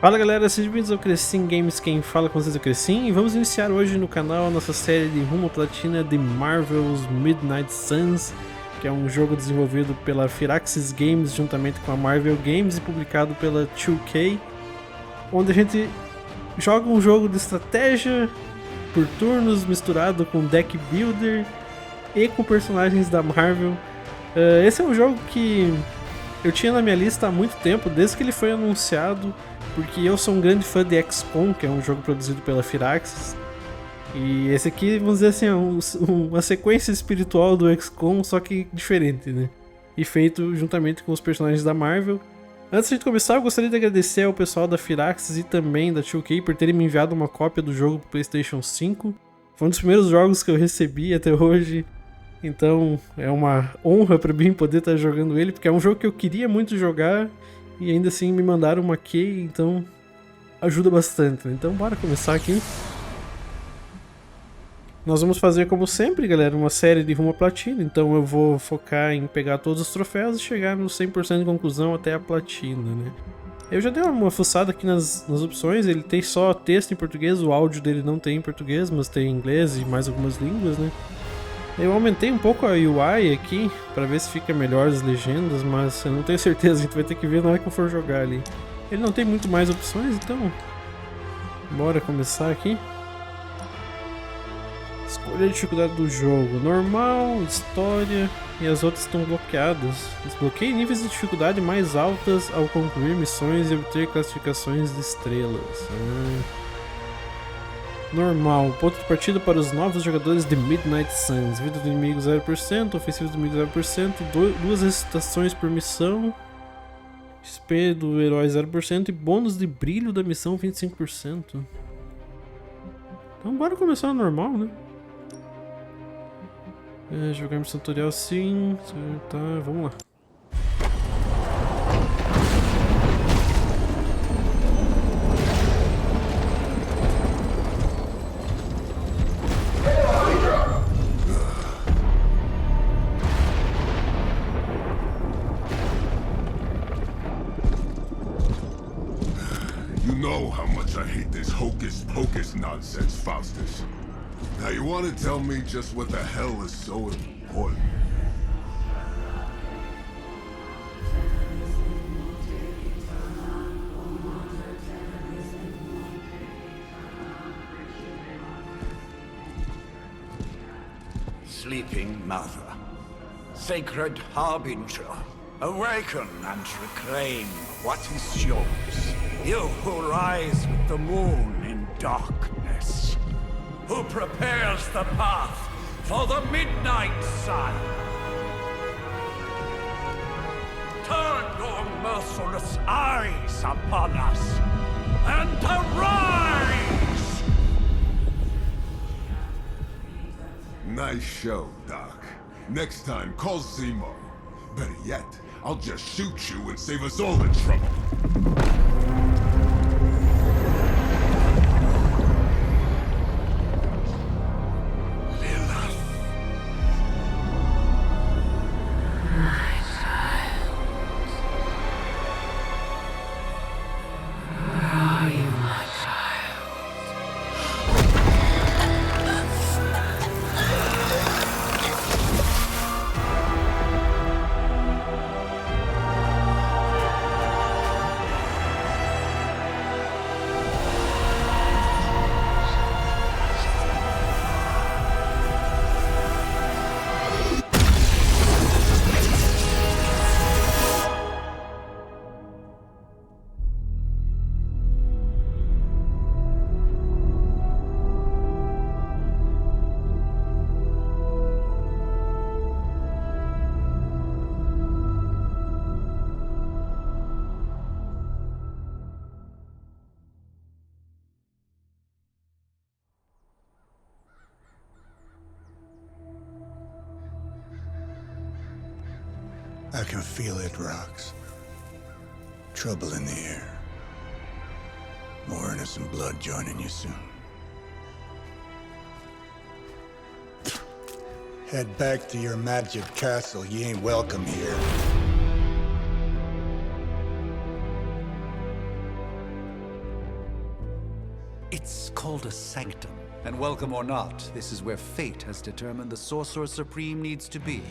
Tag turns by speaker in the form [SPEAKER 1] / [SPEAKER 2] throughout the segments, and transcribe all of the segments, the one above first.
[SPEAKER 1] Fala galera, sejam bem-vindos ao Crescim Games, quem fala com vocês é o Crescim, e vamos iniciar hoje no canal a nossa série de rumo à platina de Marvel's Midnight Suns, que é um jogo desenvolvido pela Firaxis Games juntamente com a Marvel Games e publicado pela 2K, onde a gente joga um jogo de estratégia por turnos misturado com deck builder e com personagens da Marvel. Esse é um jogo que eu tinha na minha lista há muito tempo, desde que ele foi anunciado, porque eu sou um grande fã de XCOM, que é um jogo produzido pela Firaxis. E esse aqui, vamos dizer assim, é uma sequência espiritual do XCOM, só que diferente, né? E feito juntamente com os personagens da Marvel. Antes de começar, eu gostaria de agradecer ao pessoal da Firaxis e também da 2K por terem me enviado uma cópia do jogo pro PlayStation 5. Foi um dos primeiros jogos que eu recebi até hoje. Então é uma honra pra mim poder estar jogando ele, porque é um jogo que eu queria muito jogar e ainda assim me mandaram uma key, então ajuda bastante. Então bora começar aqui. Nós vamos fazer como sempre, galera, uma série de rumo à platina, então eu vou focar em pegar todos os troféus e chegar no 100% de conclusão até a platina, né? Eu já dei uma fuçada aqui nas opções, ele tem só texto em português, o áudio dele não tem em português, mas tem em inglês e mais algumas línguas, né? Eu aumentei um pouco a UI aqui, pra ver se fica melhor as legendas, mas eu não tenho certeza, a gente vai ter que ver na hora que eu for jogar ali. Ele não tem muito mais opções, então bora começar aqui. Escolha a dificuldade do jogo, normal, história, e as outras estão bloqueadas. Desbloqueie níveis de dificuldade mais altas ao concluir missões e obter classificações de estrelas. Normal, ponto de partida para os novos jogadores de Midnight Suns. Vida do inimigo 0%, ofensiva do inimigo 0%, duas ressuscitações por missão, XP do herói 0% e bônus de brilho da missão 25%. Então bora começar no normal, né? Jogar missão tutorial sim, tá, vamos lá.
[SPEAKER 2] You know how much I hate this hocus-pocus nonsense, Faustus. Now you want to tell me just what the hell is so important?
[SPEAKER 3] Sleeping Mother, Sacred Harbinger, awaken and reclaim what is yours. You who rise with the moon in darkness, who prepares the path for the Midnight Sun. Turn your merciless eyes upon us and arise!
[SPEAKER 2] Nice show, Doc. Next time, call Zemo. Better yet, I'll just shoot you and save us all the trouble.
[SPEAKER 4] I can feel it, Rox. Trouble in the air. More innocent blood joining you soon. Head back to your magic castle. You ain't welcome here.
[SPEAKER 3] It's called a sanctum. And welcome or not, this is where fate has determined the Sorcerer Supreme needs to be.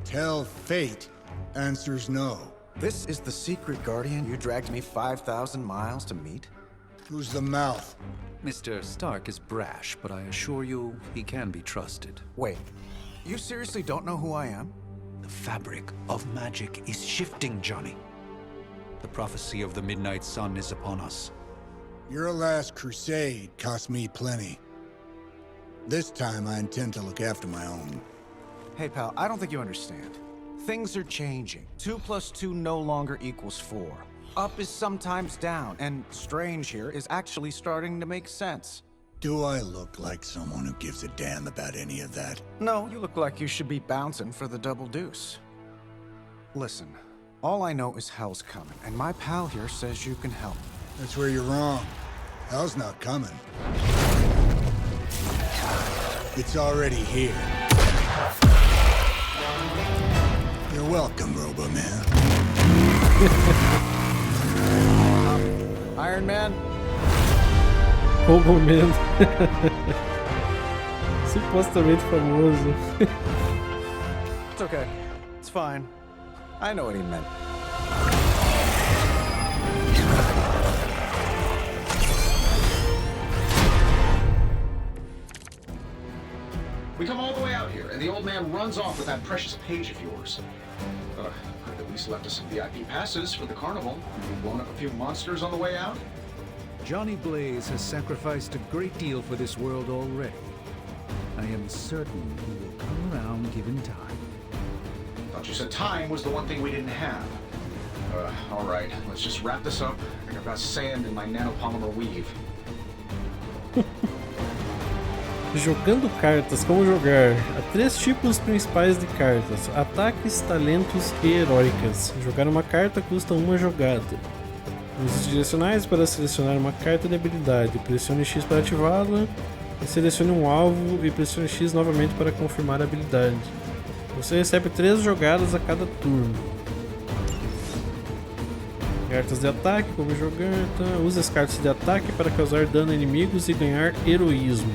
[SPEAKER 4] Tell fate. Answers no.
[SPEAKER 5] This is the secret guardian you dragged me 5,000 miles to meet?
[SPEAKER 4] Who's the mouth?
[SPEAKER 3] Mr. Stark is brash, but I assure you, he can be trusted.
[SPEAKER 5] Wait, you seriously don't know who I am?
[SPEAKER 3] The fabric of magic is shifting, Johnny. The prophecy of the Midnight Sun is upon us.
[SPEAKER 4] Your last crusade cost me plenty. This time I intend to look after my own.
[SPEAKER 5] Hey pal, I don't think you understand. Things are changing. 2 + 2 no longer equals 4. Up is sometimes down, and Strange here is actually starting to make sense.
[SPEAKER 4] Do I look like someone who gives a damn about any of that?
[SPEAKER 5] No, you look like you should be bouncing for the double deuce. Listen, all I know is hell's coming, and my pal here says you can help.
[SPEAKER 4] That's where you're wrong. Hell's not coming. It's already here. You're welcome, Robo-Man.
[SPEAKER 5] Iron Man?
[SPEAKER 1] Robo-Man. Supostamente famoso.
[SPEAKER 5] It's okay. It's fine. I know what he meant.
[SPEAKER 6] We come all the way out here, and the old man runs off with that precious page of yours. Could have at least left us some VIP passes for the carnival. Maybe blown up a few monsters on the way out.
[SPEAKER 3] Johnny Blaze has sacrificed a great deal for this world already. I am certain he will come around given time.
[SPEAKER 6] Thought you said time was the one thing we didn't have. All right, let's just wrap this up. I think I've got sand in my nanopolymer weave.
[SPEAKER 1] Jogando cartas, como jogar? Há 3 tipos principais de cartas: ataques, talentos e heróicas. Jogar uma carta custa uma jogada. Use direcionais para selecionar uma carta de habilidade. Pressione X para ativá-la e selecione um alvo e pressione X novamente para confirmar a habilidade. Você recebe 3 jogadas a cada turno. Cartas de ataque, como jogar? Use as cartas de ataque para causar dano a inimigos e ganhar heroísmo.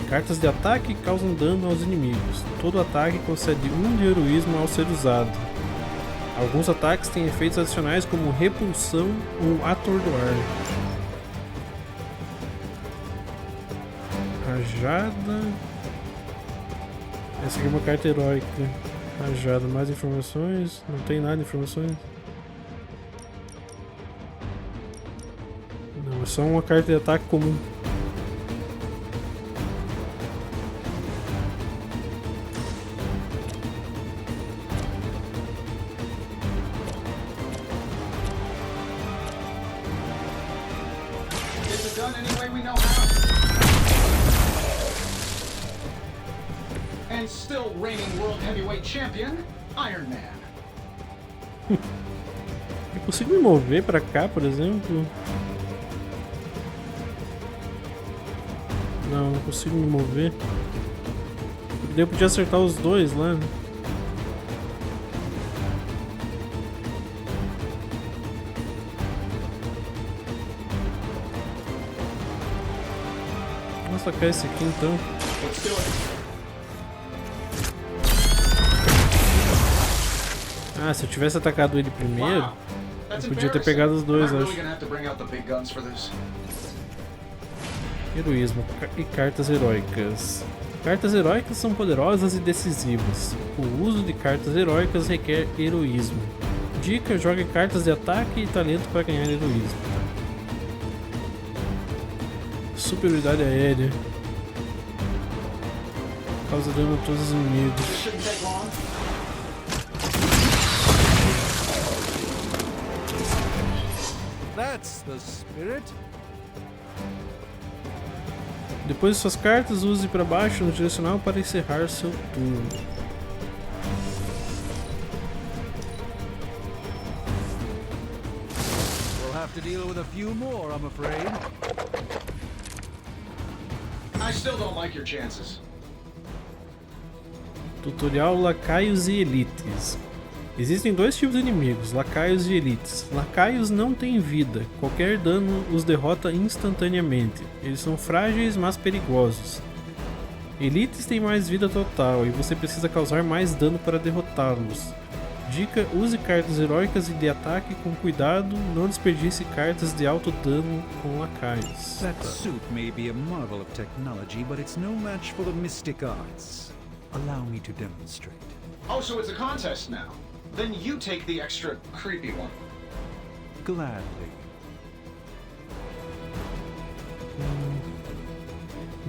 [SPEAKER 1] Cartas de ataque causam dano aos inimigos. Todo ataque concede 1 de heroísmo ao ser usado. Alguns ataques têm efeitos adicionais como repulsão ou atordoar. Rajada. Essa aqui é uma carta heróica. Rajada, mais informações? Não tem nada de informações. Não, é só uma carta de ataque comum.
[SPEAKER 6] Done any way we know how. And still reigning world heavyweight champion, Iron Man.
[SPEAKER 1] Eu consigo me mover pra cá, por exemplo? Não, não consigo me mover. Eu podia acertar os dois lá. Vamos tacar esse aqui então.
[SPEAKER 6] Let's do it.
[SPEAKER 1] Ah, se eu tivesse atacado ele primeiro,
[SPEAKER 6] Wow. That's
[SPEAKER 1] eu podia ter
[SPEAKER 6] embarrassing.
[SPEAKER 1] pegado os dois,
[SPEAKER 6] Am I
[SPEAKER 1] acho.
[SPEAKER 6] really gonna have to bring out the big guns for this?
[SPEAKER 1] Heroísmo e cartas heróicas. Cartas heróicas são poderosas e decisivas. O uso de cartas heróicas requer heroísmo. Dica: jogue cartas de ataque e talento para ganhar heroísmo. Superioridade aérea. Causa dano a todos os inimigos.
[SPEAKER 6] Shouldn't take long.
[SPEAKER 3] That's the spirit.
[SPEAKER 1] Depois de suas cartas, use para baixo no direcional para encerrar seu turno.
[SPEAKER 7] We'll have to deal with a few more, I'm afraid.
[SPEAKER 6] I still don't like your chances.
[SPEAKER 1] Tutorial Lacaios e Elites. Existem dois tipos de inimigos, lacaios e elites. Lacaios não têm vida, qualquer dano os derrota instantaneamente. Eles são frágeis, mas perigosos. Elites têm mais vida total e você precisa causar mais dano para derrotá-los. Dica: use cartas heróicas e de ataque com cuidado, não desperdice cartas de alto dano com lacaios.
[SPEAKER 7] That suit may be a marvel of technology, but it's no match for the mystic arts. Allow me to demonstrate.
[SPEAKER 6] Oh, so it's a contest now. Then you take the extra creepy one.
[SPEAKER 7] Gladly.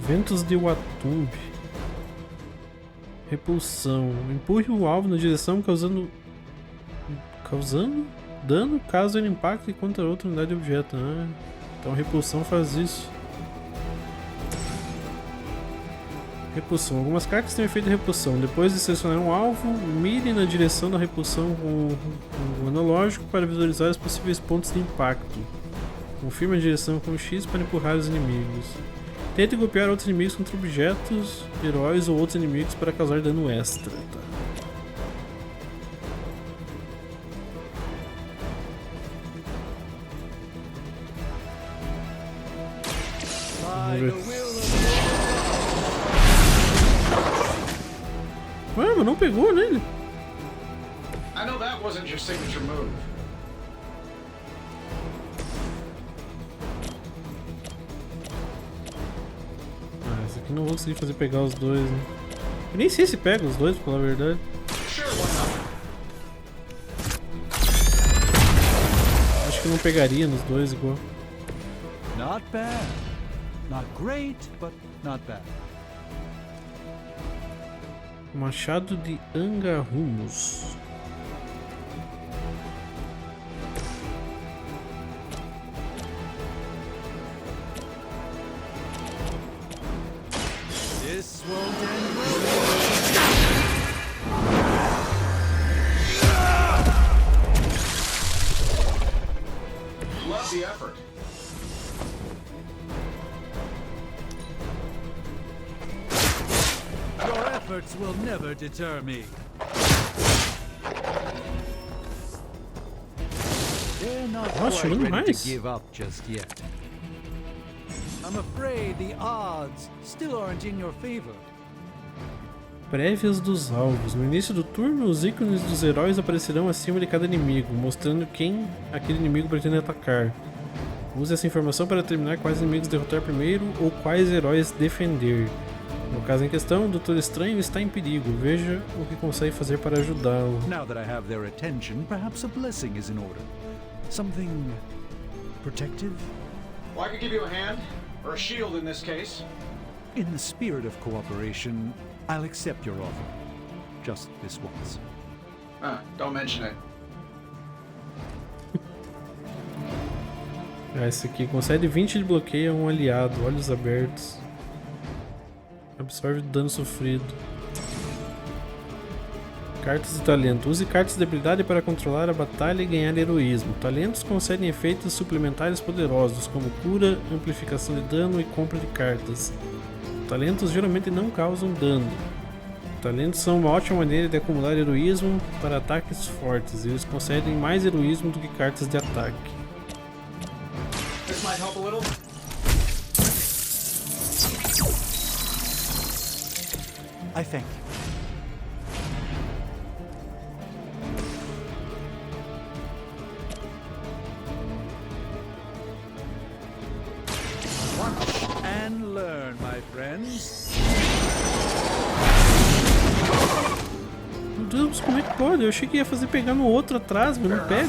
[SPEAKER 1] Ventos de Watumbi. Repulsão. Empurre o alvo na direção causando dano caso ele impacte contra outra unidade de objeto. Então repulsão faz isso. Repulsão. Algumas cartas têm efeito de repulsão. Depois de selecionar um alvo, mire na direção da repulsão com o analógico para visualizar os possíveis pontos de impacto. Confirme a direção com X para empurrar os inimigos. Tente golpear outros inimigos contra objetos, heróis ou outros inimigos para causar dano extra. Tá? Vamos ver. Ué, mas não pegou nele.
[SPEAKER 6] I know that wasn't your signature move.
[SPEAKER 1] Esse aqui não vou conseguir fazer pegar os dois, né? Eu nem sei se pega os dois, pra falar a verdade.
[SPEAKER 6] Sure, why not?
[SPEAKER 1] Acho que não pegaria nos dois igual.
[SPEAKER 7] Not bad. Not great, but not bad.
[SPEAKER 1] Machado de Angarrumos.
[SPEAKER 7] This won't end well.
[SPEAKER 6] Love the effort.
[SPEAKER 7] Your efforts will never deter me. They're not
[SPEAKER 1] Nossa,
[SPEAKER 7] quite
[SPEAKER 1] chegando
[SPEAKER 7] ready
[SPEAKER 1] mais.
[SPEAKER 7] to give up just yet. I'm afraid the odds still aren't in your favor.
[SPEAKER 1] Prévias dos alvos. No início do turno, os ícones dos heróis aparecerão acima de cada inimigo, mostrando quem aquele inimigo pretende atacar. Use essa informação para determinar quais inimigos derrotar primeiro ou quais heróis defender. No caso em questão, o Doutor Estranho está em perigo. Veja o que consegue fazer para ajudá-lo.
[SPEAKER 7] Now that I have their attention, perhaps a blessing is in order. Something protective?
[SPEAKER 6] Well, I could give you a hand, or a shield in this case.
[SPEAKER 7] In the spirit of cooperation, I'll accept your offer. Just this once.
[SPEAKER 6] Don't mention it.
[SPEAKER 1] Esse aqui concede 20 de bloqueio a um aliado. Olhos abertos. Absorve dano sofrido. Cartas de talento. Use cartas de habilidade para controlar a batalha e ganhar heroísmo. Talentos concedem efeitos suplementares poderosos, como cura, amplificação de dano e compra de cartas. Talentos geralmente não causam dano. Talentos são uma ótima maneira de acumular heroísmo para ataques fortes. Eles concedem mais heroísmo do que cartas de ataque.
[SPEAKER 6] This might help a little.
[SPEAKER 7] I thank you. Watch and learn, my friends.
[SPEAKER 1] Meu Deus, como é que pode? Eu achei que ia fazer pegar no outro atrás, mas não pega.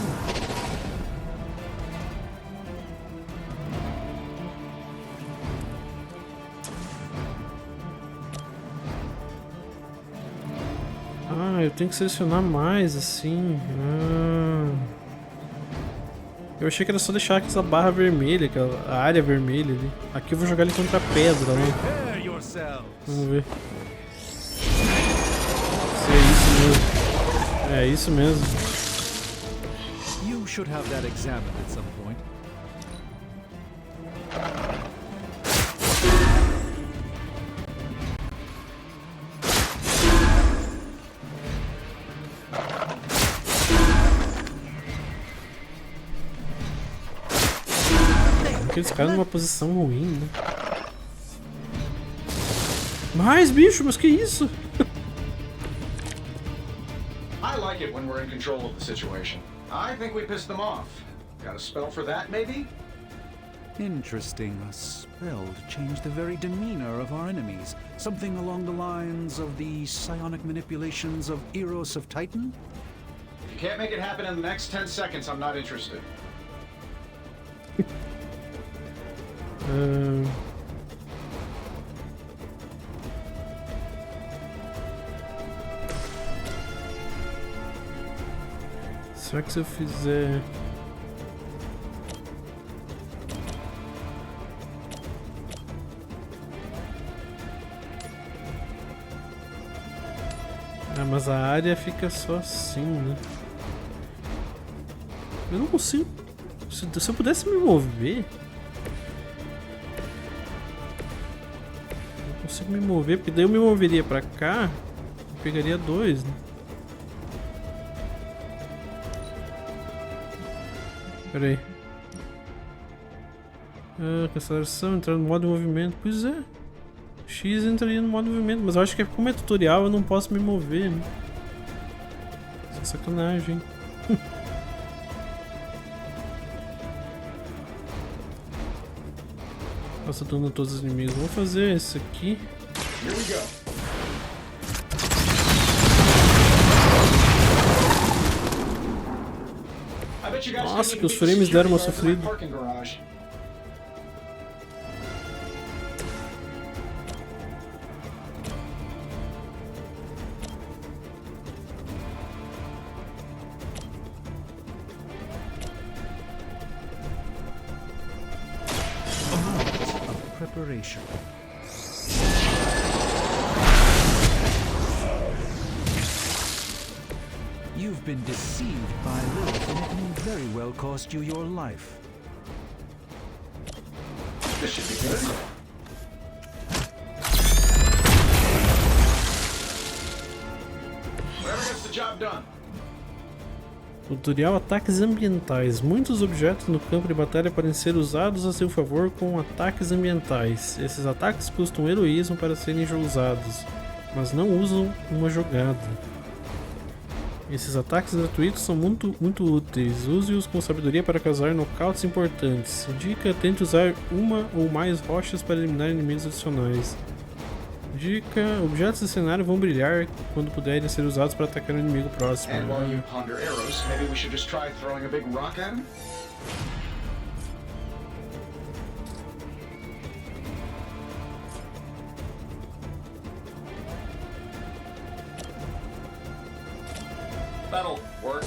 [SPEAKER 1] Eu tenho que selecionar mais assim. Eu achei que era só deixar aquela barra vermelha, aquela área vermelha ali. Aqui eu vou jogar ele contra a pedra, né?
[SPEAKER 7] Prepare yourselves.
[SPEAKER 1] Vamos ver. Se é isso mesmo. É isso mesmo.
[SPEAKER 7] You should have that examined at some point.
[SPEAKER 1] Aqueles caras numa posição ruim, né? Mais bicho, mas que isso?
[SPEAKER 6] I like it when we're in control of the situation. I think we pissed them off. Got a spell for that, maybe?
[SPEAKER 7] Interesting. A spell to change the very demeanor of our enemies. Something along the lines of the psionic manipulations of Eros of Titan?
[SPEAKER 6] If you can't make it happen in the next 10 seconds, I'm not interested.
[SPEAKER 1] Será que se eu fizer... Ah, mas a área fica só assim, né? Eu não consigo... Se eu pudesse me mover... Eu consigo me mover, porque daí eu me moveria pra cá e pegaria 2, né? Pera aí. Ah, com aceleração, entrar no modo de movimento. Pois é. X entraria no modo de movimento, mas eu acho que como é tutorial eu não posso me mover, né? Isso é sacanagem. Passa dano a todos os inimigos. Vamos fazer esse aqui.
[SPEAKER 6] Here we go.
[SPEAKER 1] Nossa, que os frames deram uma sofrida.
[SPEAKER 7] Preparation. You've been deceived by Lilith, and it may very well cost you your life.
[SPEAKER 6] This should be good. Whoever gets the job done.
[SPEAKER 1] Tutorial Ataques Ambientais. Muitos objetos no campo de batalha podem ser usados a seu favor com ataques ambientais. Esses ataques custam heroísmo para serem usados, mas não usam uma jogada. Esses ataques gratuitos são muito úteis. Use-os com sabedoria para causar nocautes importantes. Dica: tente usar uma ou mais rochas para eliminar inimigos adicionais. Dica: objetos do cenário vão brilhar quando puderem ser usados para atacar o inimigo próximo.
[SPEAKER 6] And while you ponder arrows, maybe we should just try throwing a big rock at him? That'll work.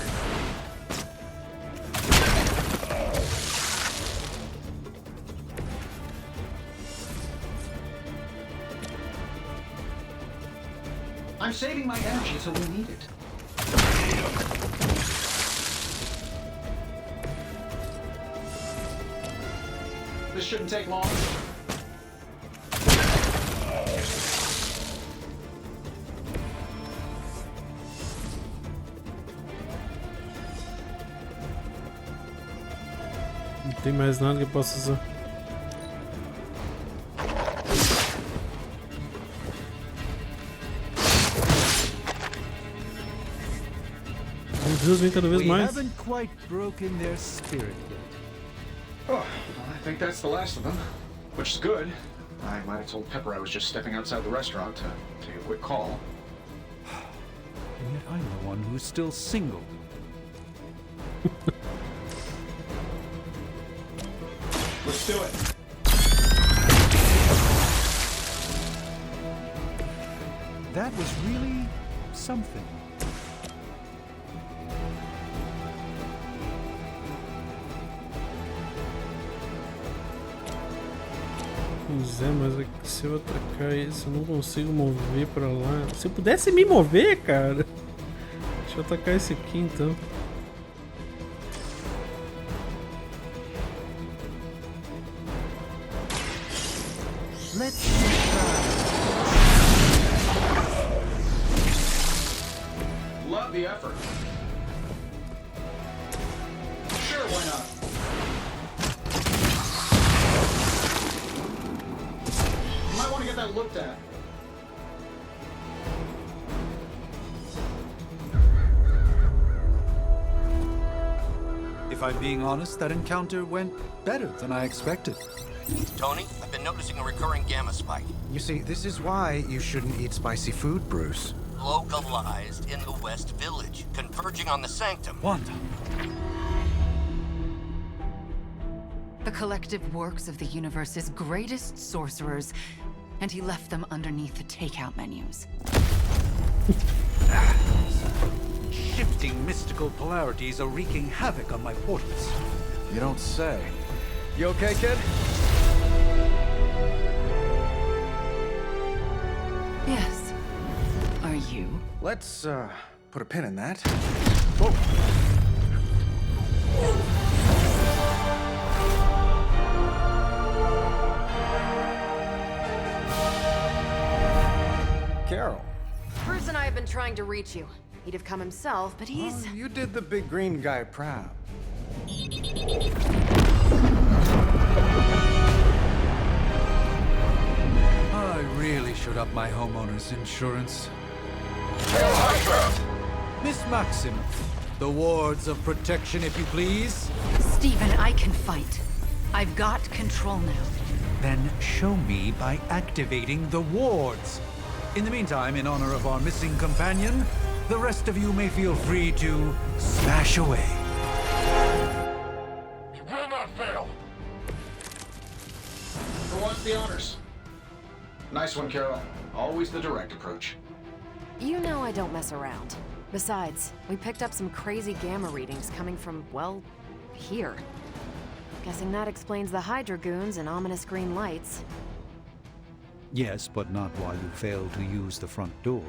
[SPEAKER 6] I'm saving my energy till we need it. This shouldn't take long.
[SPEAKER 1] Não tem mais nada que eu possa usar. Meu Deus, vem cada vez
[SPEAKER 7] We
[SPEAKER 1] mais.
[SPEAKER 7] haven't quite broken their spirit yet.
[SPEAKER 6] Oh, I think that's the last of them, which is good. I might have told Pepper I was just stepping outside the restaurant to take a quick call.
[SPEAKER 7] And yet I'm the one who's still single.
[SPEAKER 6] Let's do it.
[SPEAKER 7] That was really something.
[SPEAKER 1] Pois é, mas é que se eu atacar isso, eu não consigo mover pra lá. Se eu pudesse me mover, cara. Deixa eu atacar esse aqui então.
[SPEAKER 6] Love the effort. Sure, why not? You might want to get that looked at.
[SPEAKER 7] If I'm being honest, that encounter went better than I expected.
[SPEAKER 8] Tony, I've been noticing a recurring gamma spike.
[SPEAKER 5] You see, this is why you shouldn't eat spicy food, Bruce.
[SPEAKER 8] Localized in the West Village, converging on the Sanctum.
[SPEAKER 7] Wanda.
[SPEAKER 9] The collective works of the universe's greatest sorcerers, and he left them underneath the takeout menus.
[SPEAKER 7] Shifting mystical polarities are wreaking havoc on my portals.
[SPEAKER 5] You don't say. You okay, kid?
[SPEAKER 9] Yes. Are you?
[SPEAKER 5] Let's, put a pin in that. Carol.
[SPEAKER 10] Bruce and I have been trying to reach you. He'd have come himself, but he's...
[SPEAKER 5] You did the big green guy proud.
[SPEAKER 7] I really should up my homeowner's insurance. Miss Maximoff, the wards of protection, if you please.
[SPEAKER 9] Stephen, I can fight. I've got control now.
[SPEAKER 7] Then show me by activating the wards. In the meantime, in honor of our missing companion, the rest of you may feel free to smash away.
[SPEAKER 2] You will not fail.
[SPEAKER 6] Who wants the honors? Nice one, Carol. Always the direct approach.
[SPEAKER 10] You know I don't mess around. Besides, we picked up some crazy gamma readings coming from, well, here. Guessing that explains the Hydra goons and ominous green lights.
[SPEAKER 7] Yes, but not while you fail to use the front door.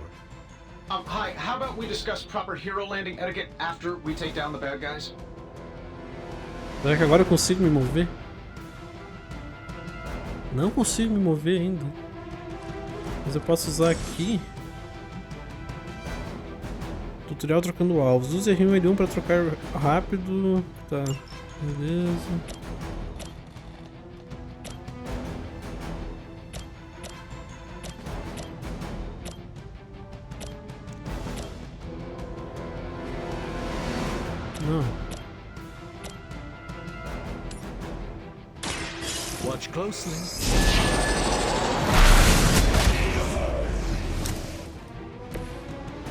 [SPEAKER 6] Hi, how about we discuss proper hero landing etiquette after we take down the bad guys?
[SPEAKER 1] Será que agora eu consigo me mover? Não consigo me mover ainda. Mas eu posso usar aqui. Tutorial trocando alvos. Use R1 e L1 para trocar rápido. Tá, beleza. Não.
[SPEAKER 7] Watch closely.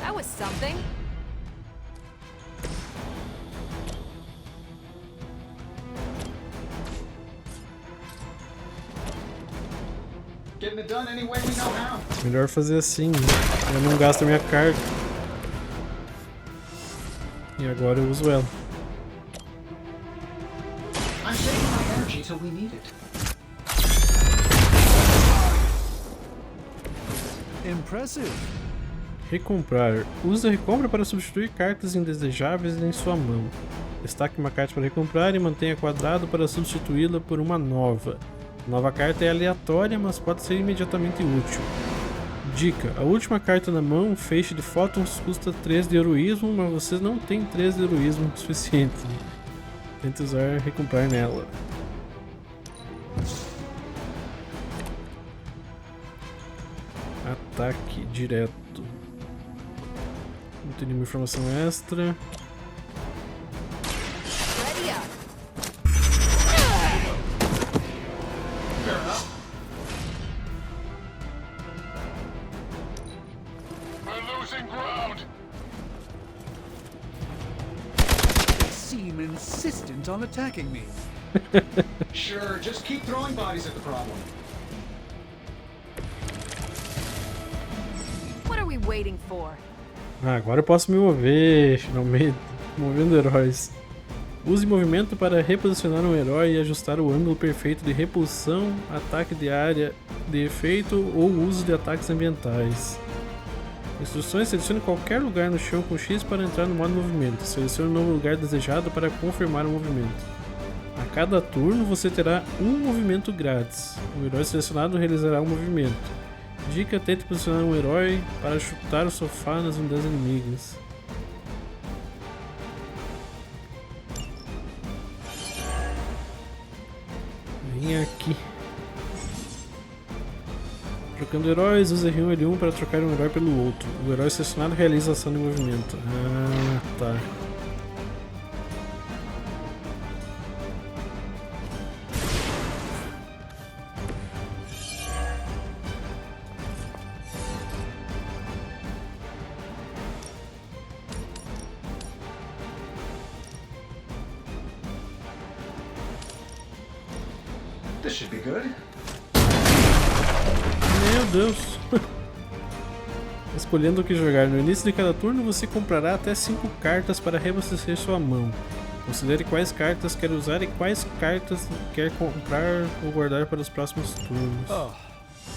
[SPEAKER 10] That was something.
[SPEAKER 6] Getting it done any way we know how.
[SPEAKER 1] Melhor fazer assim, né? Eu não gasto a minha carga. E agora eu uso ela.
[SPEAKER 6] I'm saving my energy till we need it.
[SPEAKER 7] Impressive.
[SPEAKER 1] Recomprar. Use a recompra para substituir cartas indesejáveis em sua mão. Destaque uma carta para recomprar e mantenha quadrado para substituí-la por uma nova. A nova carta é aleatória, mas pode ser imediatamente útil. Dica: a última carta na mão, um feixe de fótons, custa 3 de heroísmo, mas você não tem 3 de heroísmo suficiente. Tente usar recomprar nela. Ataque direto. Não tem nenhuma informação extra.
[SPEAKER 10] Ready up.
[SPEAKER 6] Fair enough.
[SPEAKER 2] We're losing ground.
[SPEAKER 7] They seem insistent on attacking me.
[SPEAKER 6] Sure, just keep throwing bodies at the problem.
[SPEAKER 10] What are we waiting for?
[SPEAKER 1] Ah, agora eu posso me mover, finalmente. Movendo heróis. Use movimento para reposicionar um herói e ajustar o ângulo perfeito de repulsão, ataque de área de efeito ou uso de ataques ambientais. Instruções: selecione qualquer lugar no chão com X para entrar no modo movimento. Selecione o novo lugar desejado para confirmar o movimento. A cada turno você terá um movimento grátis. O herói selecionado realizará um movimento. Dica: tente posicionar um herói para chutar o sofá nas unidades inimigas. Vem aqui. Trocando heróis, use R1 e L1 para trocar um herói pelo outro. O herói selecionado realiza ação de movimento. Ah, tá.
[SPEAKER 6] This should be good.
[SPEAKER 1] Meu Deus. Escolhendo o que jogar. No início de cada turno você comprará até 5 cartas para reabastecer sua mão. Considere quais cartas quer usar e quais cartas quer comprar ou guardar para os próximos turnos.
[SPEAKER 7] Oh,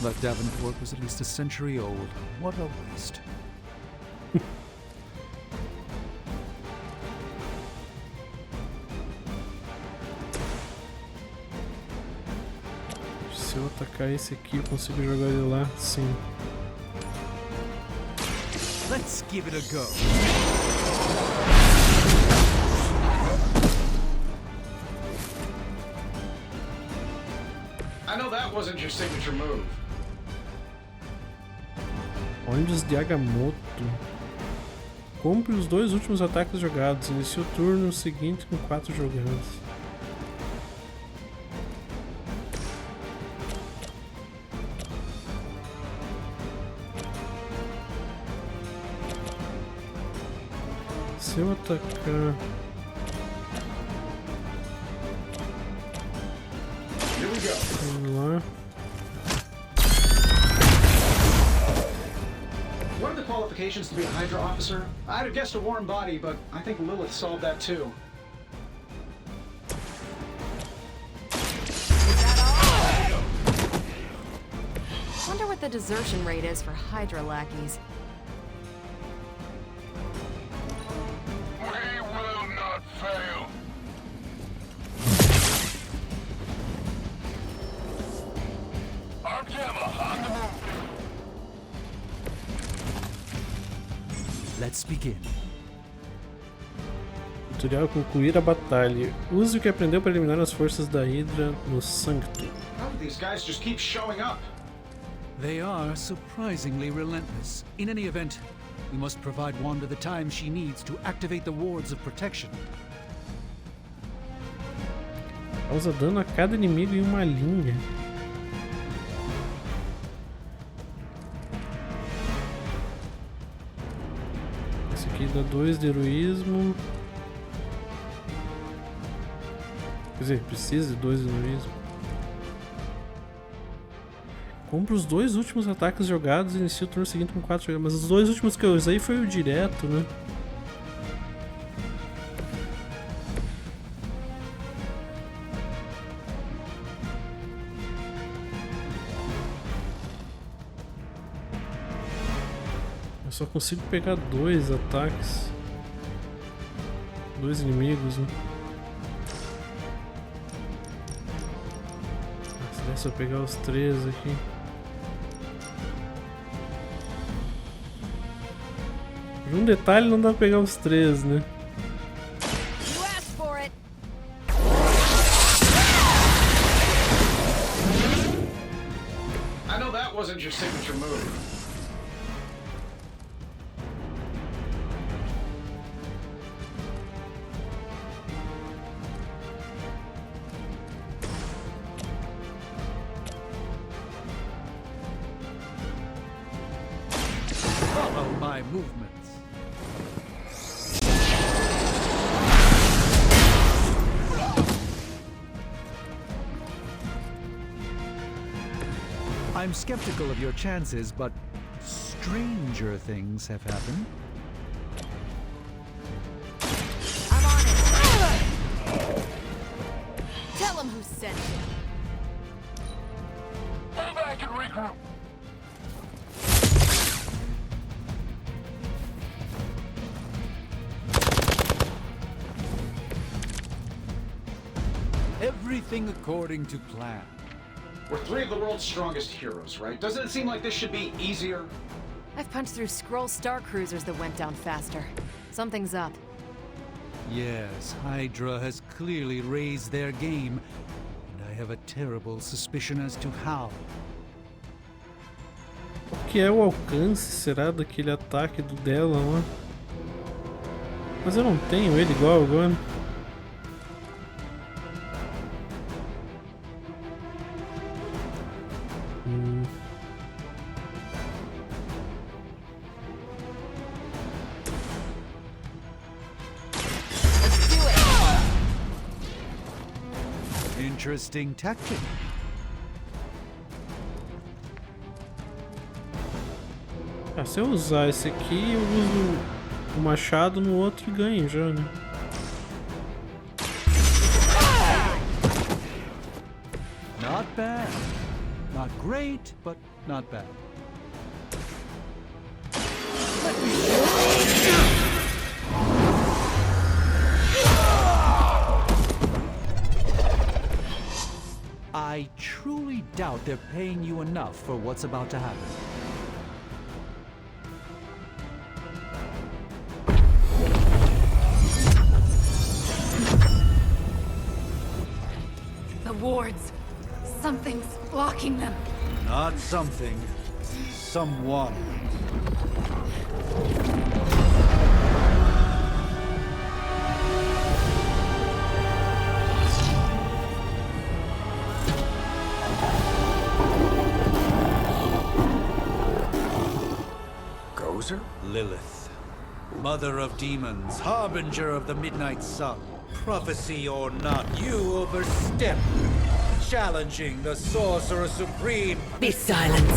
[SPEAKER 7] that Davenport was at least a century old. What a waste.
[SPEAKER 1] Se eu atacar esse aqui, eu consigo jogar ele lá? Sim.
[SPEAKER 7] Let's give it a go.
[SPEAKER 6] I know that wasn't your signature move.
[SPEAKER 1] Olhos de Agamotto. Compre os 2 últimos ataques jogados. Inicie o turno seguinte com 4 jogados. Se eu atacar... Vamos lá.
[SPEAKER 6] What are the qualifications to be a Hydra officer? I'd have guessed a warm body, but I think Lilith solved that too.
[SPEAKER 10] Wonder what the desertion rate is for Hydra lackeys.
[SPEAKER 2] We will not fail. Artema on the move.
[SPEAKER 7] Let's begin.
[SPEAKER 1] Tutorial: concluir a batalha. Use o que aprendeu para eliminar as forças da Hydra no Sanctum.
[SPEAKER 6] How do these guys just keep showing up?
[SPEAKER 7] They are surprisingly relentless. In any event, we must provide Wanda the time she needs to activate the wards of protection.
[SPEAKER 1] Causa dano a cada inimigo em uma linha. Esse aqui dá 2 de heroísmo. Quer dizer, precisa de 2 de heroísmo. Compre os 2 últimos ataques jogados e inicia o turno seguinte com 4 jogados. Mas os 2 últimos que eu usei foi o direto, né? Eu só consigo pegar 2 ataques. 2 inimigos, né? Se desse eu pegar os 3 aqui. Por um detalhe, não dá pra pegar os 3, né?
[SPEAKER 10] You asked for it.
[SPEAKER 6] I know that wasn't your signature move.
[SPEAKER 7] Follow my movements. I'm skeptical of your chances, but stranger things have happened.
[SPEAKER 10] I'm on it. sent you.
[SPEAKER 3] Fall back and regroup.
[SPEAKER 7] Everything according to plan.
[SPEAKER 6] We're 3 of the world's strongest heroes, right? Doesn't it seem like this should be easier?
[SPEAKER 10] I've punched through Skrull star cruisers that went down faster. Something's up.
[SPEAKER 7] Yes, Hydra has clearly raised their game, and I have a terrible suspicion as to how.
[SPEAKER 1] O que é o alcance, será, daquele ataque dela lá? Mas eu não tenho ele igual agora.
[SPEAKER 7] Interesting tactic.
[SPEAKER 1] Ah, se eu usar esse aqui, eu uso o machado no outro e ganho já, né?
[SPEAKER 7] Not bad. Not great, but not bad. I truly doubt they're paying you enough for what's about to happen.
[SPEAKER 9] The wards. Something's blocking them.
[SPEAKER 7] Not something. Someone.
[SPEAKER 5] Gozer?
[SPEAKER 7] Lilith. Mother of demons, harbinger of the midnight sun. Prophecy or not, you overstep. Challenging the Sorcerer Supreme.
[SPEAKER 9] Be silent.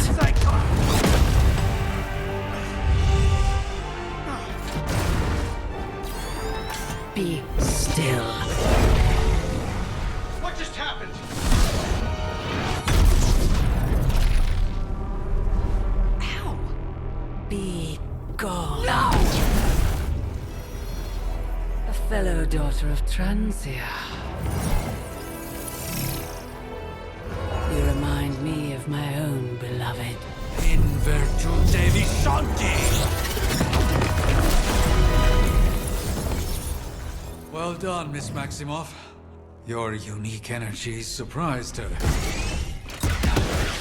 [SPEAKER 9] Be still.
[SPEAKER 6] What just happened?
[SPEAKER 9] Ow. Be gone. No! A fellow daughter of Transia. You remind me of my own beloved.
[SPEAKER 7] In virtute vishanti! Well done, Miss Maximoff. Your unique energy surprised her.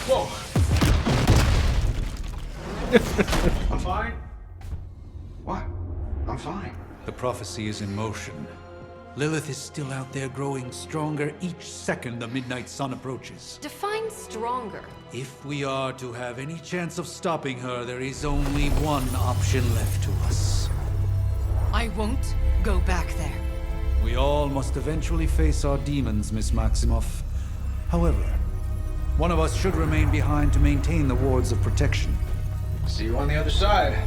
[SPEAKER 6] Whoa! I'm fine. What? I'm fine.
[SPEAKER 7] The prophecy is in motion. Lilith is still out there growing stronger each second the midnight sun approaches.
[SPEAKER 10] Define stronger.
[SPEAKER 7] If we are to have any chance of stopping her, there is only one option left to us.
[SPEAKER 9] I won't go back there.
[SPEAKER 7] We all must eventually face our demons, Miss Maximoff. However, one of us should remain behind to maintain the wards of protection.
[SPEAKER 6] See you on the other side.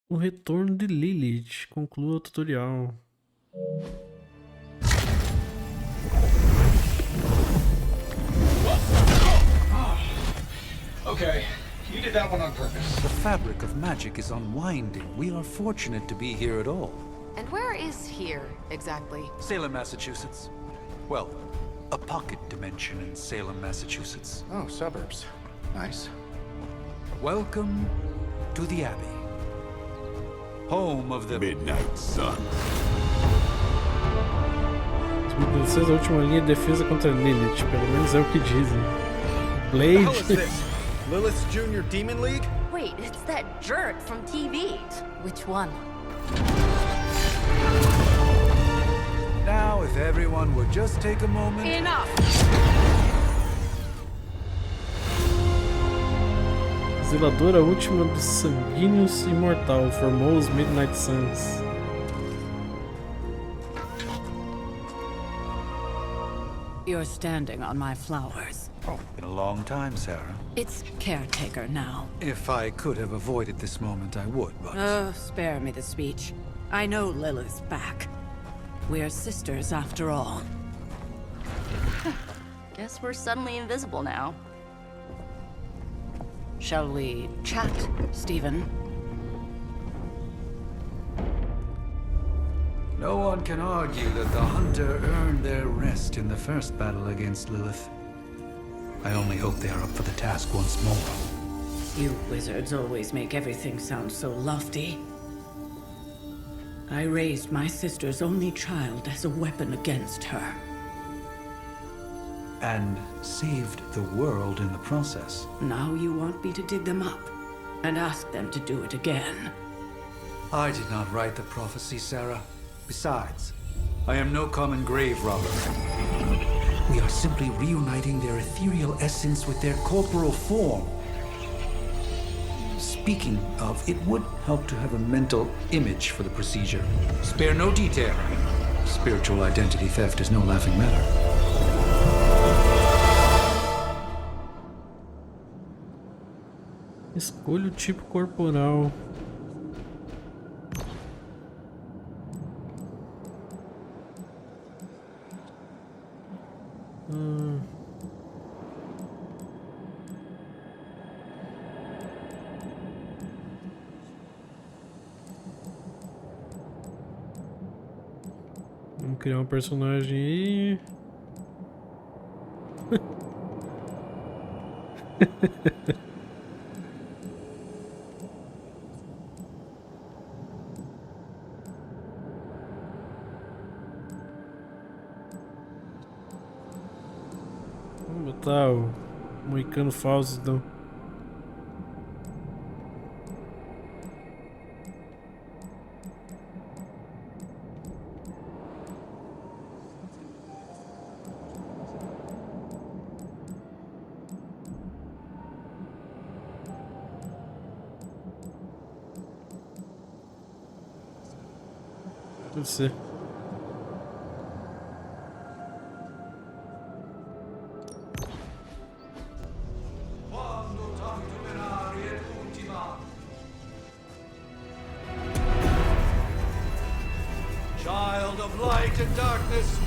[SPEAKER 1] O retorno de Lilith. Conclua o tutorial.
[SPEAKER 6] Okay, you did that one on purpose.
[SPEAKER 7] The fabric of magic is unwinding. We are fortunate to be here at all.
[SPEAKER 10] And where is here, exactly?
[SPEAKER 7] Salem, Massachusetts. Well, a pocket dimension in Salem, Massachusetts.
[SPEAKER 6] Oh, suburbs. Nice.
[SPEAKER 7] Welcome to the Abbey. Home of the
[SPEAKER 2] Midnight Sun.
[SPEAKER 1] Subprincesa, a última linha de defesa contra Lilith. Pelo menos é o que dizem. Blade.
[SPEAKER 5] Lilith's Junior Demon League?
[SPEAKER 10] Wait, it's that jerk from TV. Which one?
[SPEAKER 7] Now, if everyone would just take a moment...
[SPEAKER 10] Enough!
[SPEAKER 1] Zeladora última dos sanguíneos imortal. Formou os Midnight Suns.
[SPEAKER 11] You're standing on my flowers.
[SPEAKER 7] Oh, been a long time, Sarah.
[SPEAKER 11] It's caretaker now.
[SPEAKER 7] If I could have avoided this moment, I would, but...
[SPEAKER 11] Oh, spare me the speech. I know Lilith's back. We're sisters after all.
[SPEAKER 12] Guess we're suddenly invisible now.
[SPEAKER 11] Shall we chat, Stephen?
[SPEAKER 7] No one can argue that the Hunter earned their rest in the first battle against Lilith. I only hope they are up for the task once more.
[SPEAKER 11] You wizards always make everything sound so lofty. I raised my sister's only child as a weapon against her.
[SPEAKER 7] And saved the world in the process.
[SPEAKER 11] Now you want me to dig them up and ask them to do it again.
[SPEAKER 7] I did not write the prophecy, Sarah. Besides, I am no common grave robber. We are simply reuniting their ethereal essence with their corporal form. Speaking of, it would help to have a mental image for the procedure. Spare no detail. Spiritual identity theft is no laughing matter.
[SPEAKER 1] Escolha o tipo corporal. Vamos criar um personagem aí. Vamos botar o Moicano Falso, então. Pode ser.
[SPEAKER 3] Child of light and darkness,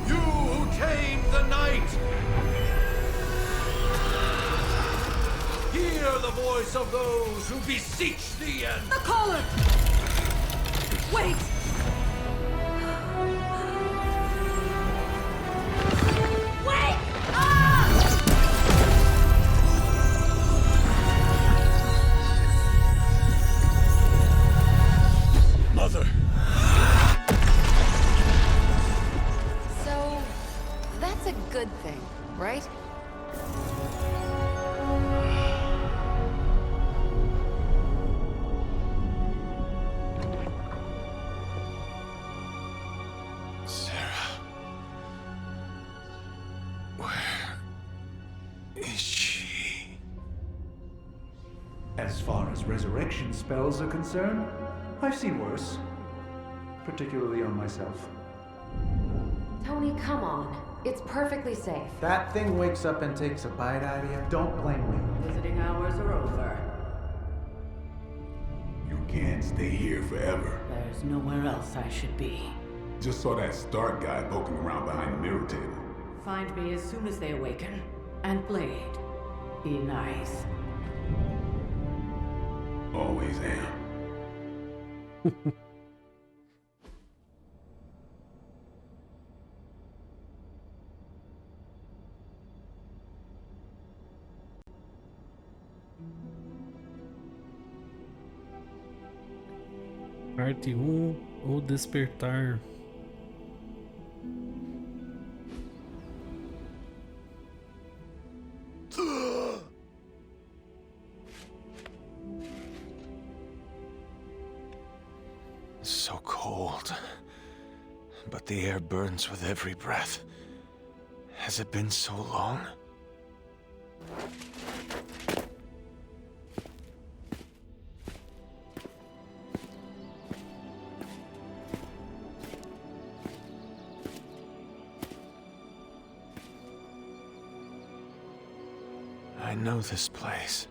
[SPEAKER 3] you who tamed the night, hear the voice of those who beseech thee and...
[SPEAKER 11] The collar! Wait! Wait!
[SPEAKER 3] Mother!
[SPEAKER 9] So, that's a good thing, right?
[SPEAKER 7] As far as resurrection spells are concerned, I've seen worse. Particularly on myself.
[SPEAKER 10] Tony, come on. It's perfectly safe.
[SPEAKER 5] That thing wakes up and takes a bite out of you. Don't blame me.
[SPEAKER 11] Visiting hours are over.
[SPEAKER 2] You can't stay here forever.
[SPEAKER 11] There's nowhere else I should be.
[SPEAKER 2] Just saw that Stark guy poking around behind the mirror table.
[SPEAKER 11] Find me as soon as they awaken. And Blade, be nice.
[SPEAKER 2] Always am.
[SPEAKER 1] Parte 1, O Despertar.
[SPEAKER 13] So cold, but the air burns with every breath. Has it been so long? I know this place.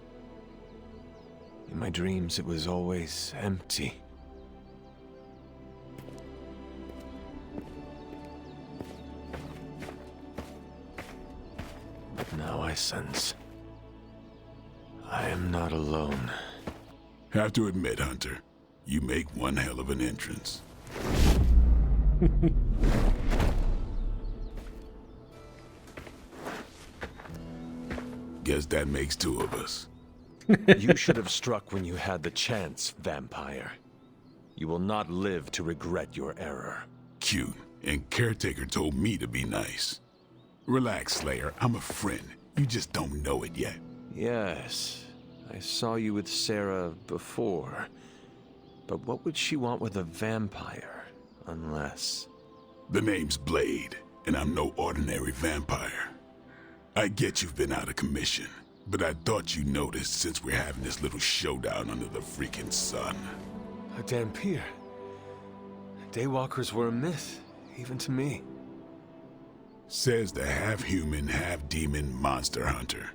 [SPEAKER 13] In my dreams, it was always empty. But now I sense I am not alone.
[SPEAKER 2] Have to admit, Hunter, you make one hell of an entrance. Guess that makes two of us.
[SPEAKER 13] You should have struck when you had the chance, vampire. You will not live to regret your error.
[SPEAKER 2] Cute, and Caretaker told me to be nice. Relax, Slayer, I'm a friend. You just don't know it yet.
[SPEAKER 13] Yes, I saw you with Sarah before. But what would she want with a vampire, unless...
[SPEAKER 2] The name's Blade, and I'm no ordinary vampire. I get you've been out of commission, but I thought you noticed since we're having this little showdown under the freaking sun.
[SPEAKER 13] A Dhampir. Daywalkers were a myth, even to me.
[SPEAKER 2] Says the half-human, half-demon monster hunter.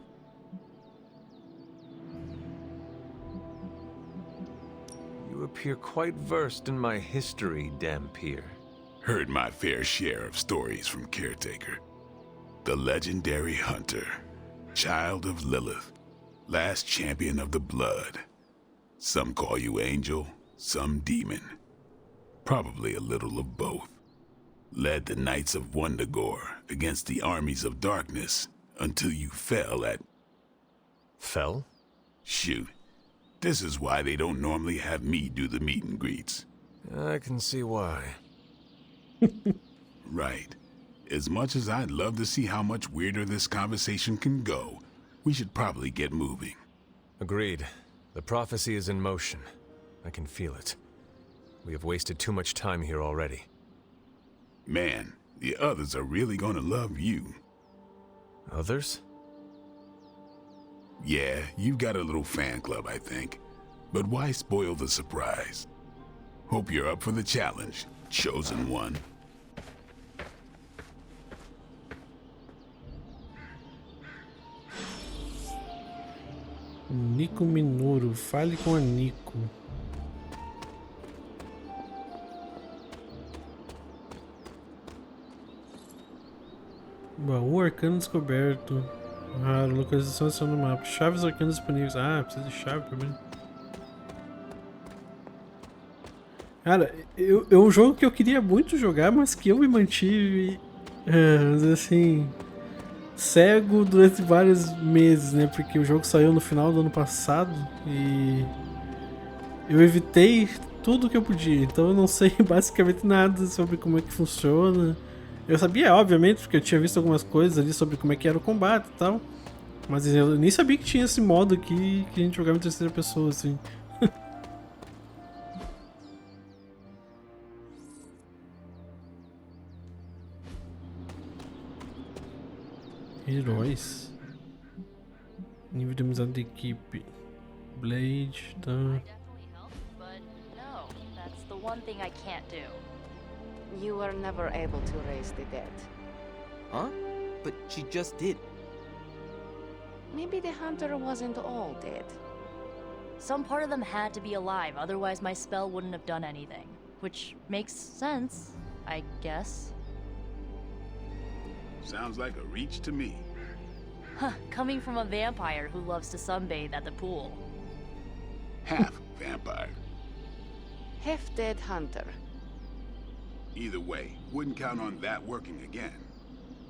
[SPEAKER 13] You appear quite versed in my history, Dhampir.
[SPEAKER 2] Heard my fair share of stories from Caretaker. The legendary hunter, child of Lilith, last champion of the blood. Some call you angel, some demon. Probably a little of both. Led the Knights of Wundagore against the armies of darkness until you fell at...
[SPEAKER 13] Fell?
[SPEAKER 2] Shoot. This is why they don't normally have me do the meet and greets.
[SPEAKER 13] I can see why.
[SPEAKER 2] Right. As much as I'd love to see how much weirder this conversation can go, we should probably get moving.
[SPEAKER 13] Agreed. The prophecy is in motion. I can feel it. We have wasted too much time here already.
[SPEAKER 2] Man, the others are really gonna love you.
[SPEAKER 13] Others?
[SPEAKER 2] Yeah, you've got a little fan club, I think. But why spoil the surprise? Hope you're up for the challenge, chosen one.
[SPEAKER 1] Nico Minoru, fale com a Nico. Baú arcano descoberto. Raro, localização acionada no mapa. Chaves arcanas disponíveis. Ah, precisa de chave primeiro. Cara, é um jogo que eu queria muito jogar, mas que eu me mantive, assim, cego durante vários meses, né? Porque o jogo saiu no final do ano passado e eu evitei tudo que eu podia. Então eu não sei basicamente nada sobre como é que funciona. Eu sabia, obviamente, porque eu tinha visto algumas coisas ali sobre como é que era o combate e tal. Mas eu nem sabia que tinha esse modo aqui que a gente jogava em terceira pessoa, assim. Heróis. Nível de amizade da equipe. Blade, tá.
[SPEAKER 12] But no, that's the one thing I can't do.
[SPEAKER 14] You were never able to raise the dead.
[SPEAKER 15] Huh? But she just did.
[SPEAKER 14] Maybe the hunter wasn't all dead.
[SPEAKER 12] Some part of them had to be alive, otherwise my spell wouldn't have done anything. Which makes sense, I guess.
[SPEAKER 2] Sounds like a reach to me.
[SPEAKER 12] Huh, coming from a vampire who loves to sunbathe at the pool.
[SPEAKER 2] Half vampire.
[SPEAKER 14] Half dead hunter.
[SPEAKER 2] Either way, wouldn't count on that working again.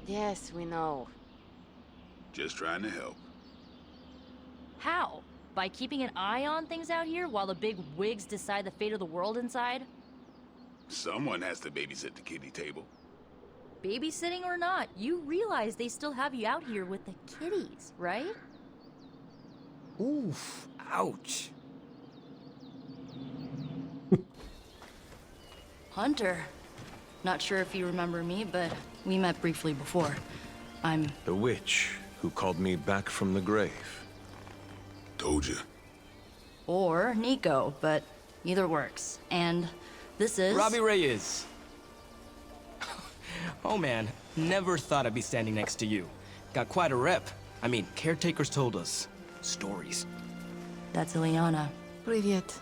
[SPEAKER 14] Yes, we know.
[SPEAKER 2] Just trying to help.
[SPEAKER 12] How? By keeping an eye on things out here while the big wigs decide the fate of the world inside?
[SPEAKER 2] Someone has to babysit the kiddie table.
[SPEAKER 12] Babysitting or not, you realize they still have you out here with the kitties, right?
[SPEAKER 15] Oof, ouch.
[SPEAKER 12] Hunter. Not sure if you remember me, but we met briefly before. I'm...
[SPEAKER 13] The witch who called me back from the grave.
[SPEAKER 2] Told ya.
[SPEAKER 12] Or Nico, but either works. And this is...
[SPEAKER 15] Robbie Reyes. Oh man, never thought I'd be standing next to you. Got quite a rep. I mean, caretakers told us stories.
[SPEAKER 12] That's Ileana.
[SPEAKER 14] Привет.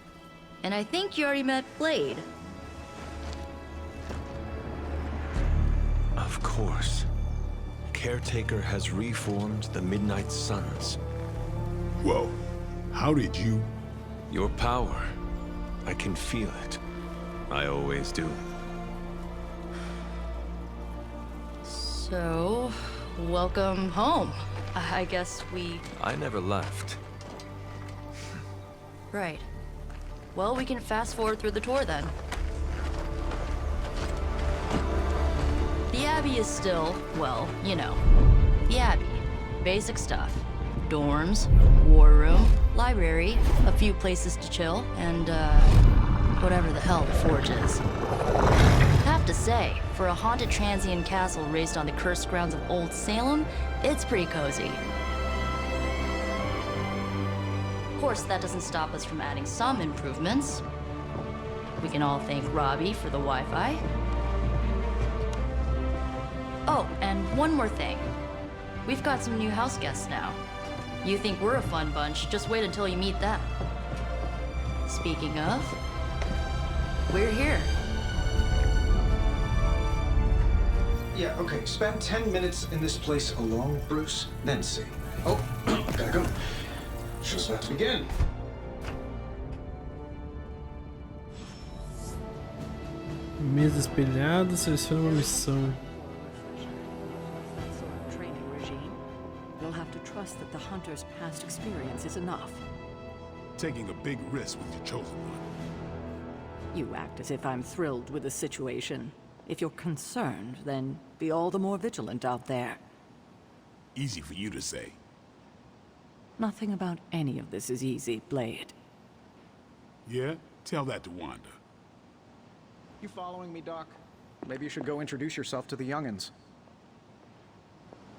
[SPEAKER 12] And I think you already met Blade.
[SPEAKER 13] Of course. Caretaker has reformed the Midnight Suns.
[SPEAKER 2] Whoa. How did you?
[SPEAKER 13] Your power. I can feel it. I always do.
[SPEAKER 12] So, welcome home. I guess we...
[SPEAKER 13] I never left.
[SPEAKER 12] Right. Well, we can fast forward through the tour then. The Abbey is still, well, you know, the Abbey. Basic stuff. Dorms, war room, library, a few places to chill, and, whatever the hell the Forge is. Have to say, for a haunted transient castle raised on the cursed grounds of Old Salem, it's pretty cozy. Of course, that doesn't stop us from adding some improvements. We can all thank Robbie for the Wi-Fi. Oh, and one more thing. We've got some new house guests now. You think we're a fun bunch, just wait until you meet them. Speaking of, we're here.
[SPEAKER 6] Yeah, okay. Spend 10 minutes in this place alone, Bruce, then see. Oh, gotta go. Show's about to begin.
[SPEAKER 1] Mesa espelhada, seleciona uma missão.
[SPEAKER 16] Training regime. You'll have to trust that the hunter's past experience is enough.
[SPEAKER 2] Taking a big risk with your chosen one.
[SPEAKER 16] You act as if I'm thrilled with the situation. If you're concerned, then be all the more vigilant out there.
[SPEAKER 2] Easy for you to say.
[SPEAKER 16] Nothing about any of this is easy, Blade.
[SPEAKER 2] Yeah? Tell that to Wanda.
[SPEAKER 5] You following me, Doc? Maybe you should go introduce yourself to the youngins.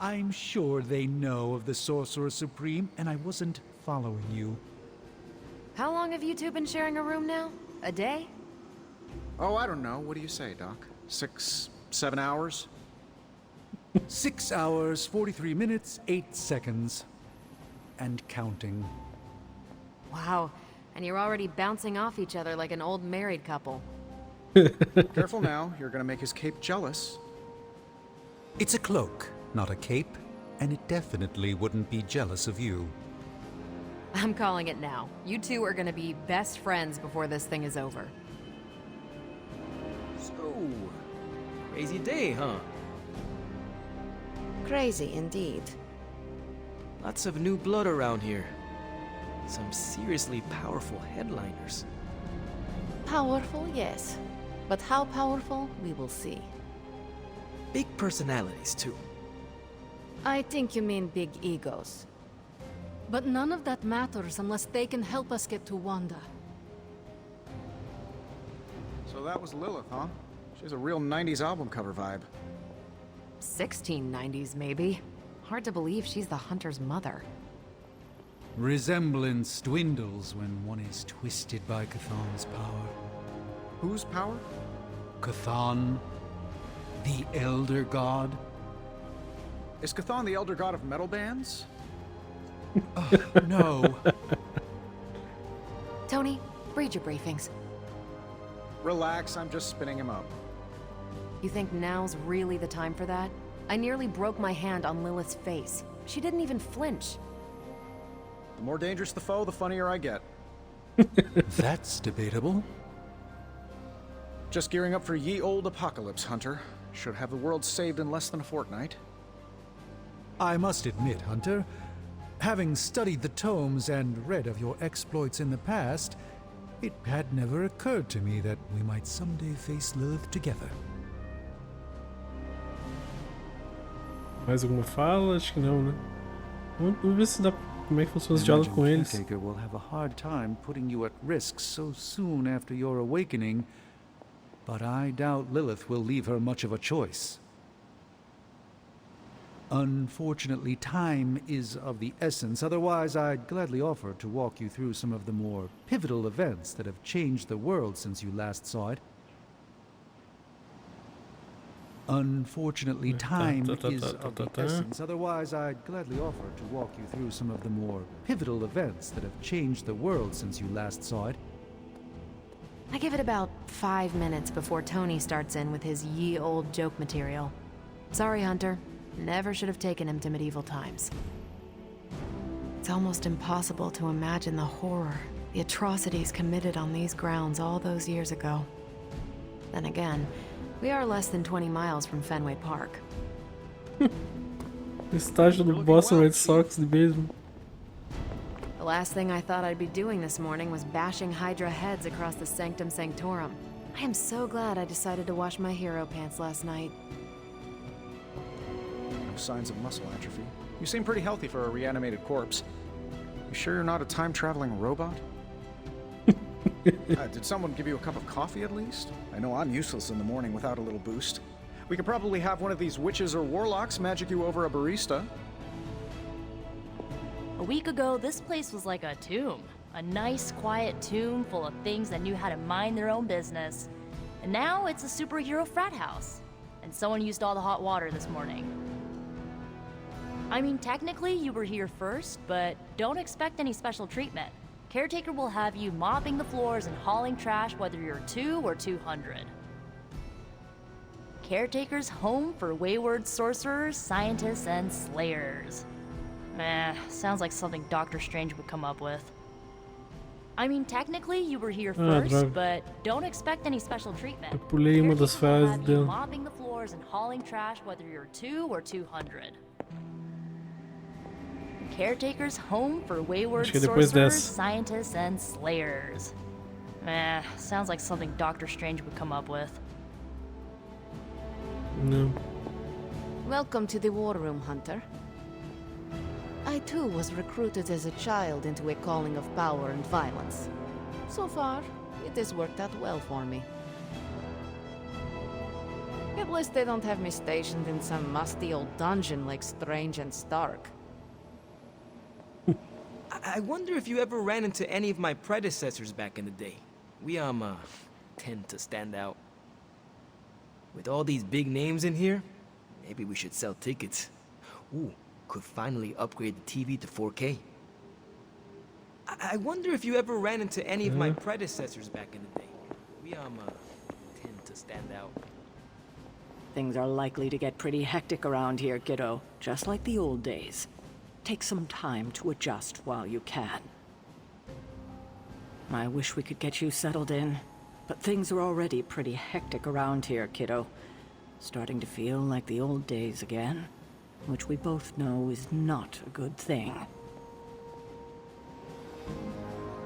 [SPEAKER 7] I'm sure they know of the Sorcerer Supreme, and I wasn't following you.
[SPEAKER 10] How long have you two been sharing a room now? A day?
[SPEAKER 5] Oh, I don't know. What do you say, Doc? 6, 7 hours?
[SPEAKER 7] 6 hours, 43 minutes, 8 seconds. And counting.
[SPEAKER 10] Wow, and you're already bouncing off each other like an old married couple.
[SPEAKER 5] Careful now, you're gonna make his cape jealous.
[SPEAKER 7] It's a cloak, not a cape, and it definitely wouldn't be jealous of you.
[SPEAKER 10] I'm calling it now. You two are gonna be best friends before this thing is over.
[SPEAKER 15] So, crazy day, huh?
[SPEAKER 14] Crazy indeed.
[SPEAKER 15] Lots of new blood around here. Some seriously powerful headliners.
[SPEAKER 14] Powerful, yes. But how powerful, we will see.
[SPEAKER 15] Big personalities, too.
[SPEAKER 14] I think you mean big egos. But none of that matters unless they can help us get to Wanda.
[SPEAKER 5] So that was Lilith, huh? She has a real 90s album cover vibe.
[SPEAKER 10] 1690s, maybe. Hard to believe she's the hunter's mother.
[SPEAKER 7] Resemblance dwindles when one is twisted by Chthon's power.
[SPEAKER 5] Whose power?
[SPEAKER 7] Chthon, the Elder God.
[SPEAKER 5] Is Chthon the elder god of metal bands?
[SPEAKER 7] No.
[SPEAKER 10] Tony, read your briefings.
[SPEAKER 5] Relax, I'm just spinning him up.
[SPEAKER 10] You think now's really the time for that? I nearly broke my hand on Lilith's face. She didn't even flinch.
[SPEAKER 5] The more dangerous the foe, the funnier I get.
[SPEAKER 7] That's debatable.
[SPEAKER 5] Just gearing up for ye olde apocalypse, Hunter. Should have the world saved in less than a fortnight.
[SPEAKER 7] I must admit, Hunter, having studied the tomes and read of your exploits in the past, it had never occurred to me that we might someday face Lilith together.
[SPEAKER 1] Mais alguma fala? Acho que não, né? Vamos ver se dá. Como é que funciona esse diálogo com eles?
[SPEAKER 7] Caretaker will have a hard time putting you at risk so soon after your awakening, but I doubt Lilith will leave her much of a choice. Unfortunately, time is of the essence. Otherwise, I'd gladly offer to walk you through some of the more pivotal events that have changed the world since you last saw it.
[SPEAKER 17] Unfortunately, time is of the essence. Otherwise, I'd gladly offer to walk you through some of the more pivotal events that have changed the world since you last saw it.
[SPEAKER 10] I give it about 5 minutes before Tony starts in with his ye old joke material. Sorry, Hunter. Never should have taken him to medieval times. It's almost impossible to imagine the horror, the atrocities committed on these grounds all those years ago. Then again, we are less than 20 miles from Fenway Park.
[SPEAKER 1] Estágio do Boston Red Sox de beisebol.
[SPEAKER 10] The last thing I thought I'd be doing this morning was bashing Hydra heads across the Sanctum Sanctorum. I am so glad I decided to wash my hero pants last night.
[SPEAKER 5] No signs of muscle atrophy. You seem pretty healthy for a reanimated corpse. You sure you're not a time-traveling robot? Did someone give you a cup of coffee at least? I know I'm useless in the morning without a little boost. We could probably have one of these witches or warlocks magic you over a barista.
[SPEAKER 12] A week ago, this place was like a tomb. A nice, quiet tomb full of things that knew how to mind their own business. And now it's a superhero frat house. And someone used all the hot water this morning. I mean, technically you were here first, but don't expect any special treatment. Caretaker will have you mopping the floors and hauling trash whether you're 2 or 200. Caretaker's home for wayward sorcerers, scientists, and slayers. Sounds like something Doctor Strange would come up with. I mean, technically you were here first, but don't expect any special treatment.
[SPEAKER 1] Eu pulei uma das frases dela.
[SPEAKER 12] Mopping the floors and hauling trash whether you're 2 or 200. Caretaker's home for wayward sorcerers, scientists, and slayers. Sounds like something Doctor Strange would come up with.
[SPEAKER 1] No.
[SPEAKER 14] Welcome to the War Room, Hunter. I too was recruited as a child into a calling of power and violence. So far, it has worked out well for me. At least they don't have me stationed in some musty old dungeon like Strange and Stark.
[SPEAKER 15] I wonder if you ever ran into any of my predecessors back in the day. We, tend to stand out. With all these big names in here, maybe we should sell tickets. Ooh, could finally upgrade the TV to 4K. I wonder if you ever ran into any of my predecessors back in the day. We, tend to stand out.
[SPEAKER 16] Things are likely to get pretty hectic around here, kiddo. Just like the old days. Take some time to adjust while you can. I wish we could get you settled in, but things are already pretty hectic around here, kiddo. Starting to feel like the old days again, which we both know is not a good thing.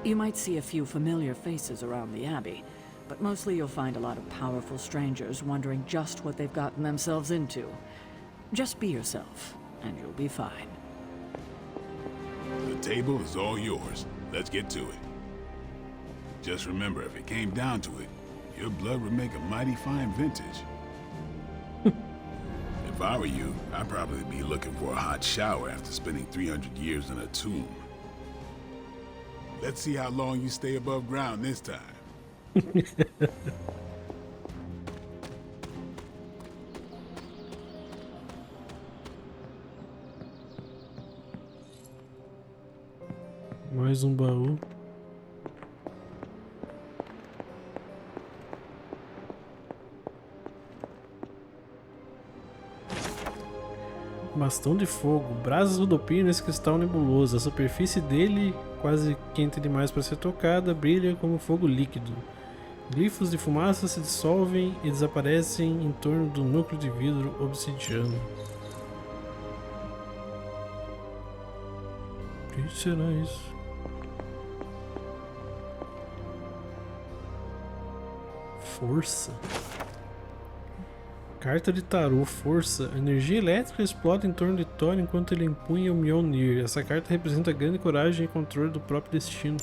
[SPEAKER 16] You might see a few familiar faces around the Abbey, but mostly you'll find a lot of powerful strangers wondering just what they've gotten themselves into. Just be yourself, and you'll be fine.
[SPEAKER 2] The table is all yours. Let's get to it. Just remember, if it came down to it, your blood would make a mighty fine vintage. If I were you, I'd probably be looking for a hot shower after spending 300 years in a tomb. Let's see how long you stay above ground this time.
[SPEAKER 1] Mais baú. Bastão de fogo. Brasas rodopiem nesse cristal nebuloso. A superfície dele, quase quente demais para ser tocada, brilha como fogo líquido. Glifos de fumaça se dissolvem e desaparecem em torno do núcleo de vidro obsidiano. O que será isso? Força. Carta de tarô, força. A energia elétrica explode em torno de Thor enquanto ele empunha o Mjolnir. Essa carta representa grande coragem e controle do próprio destino.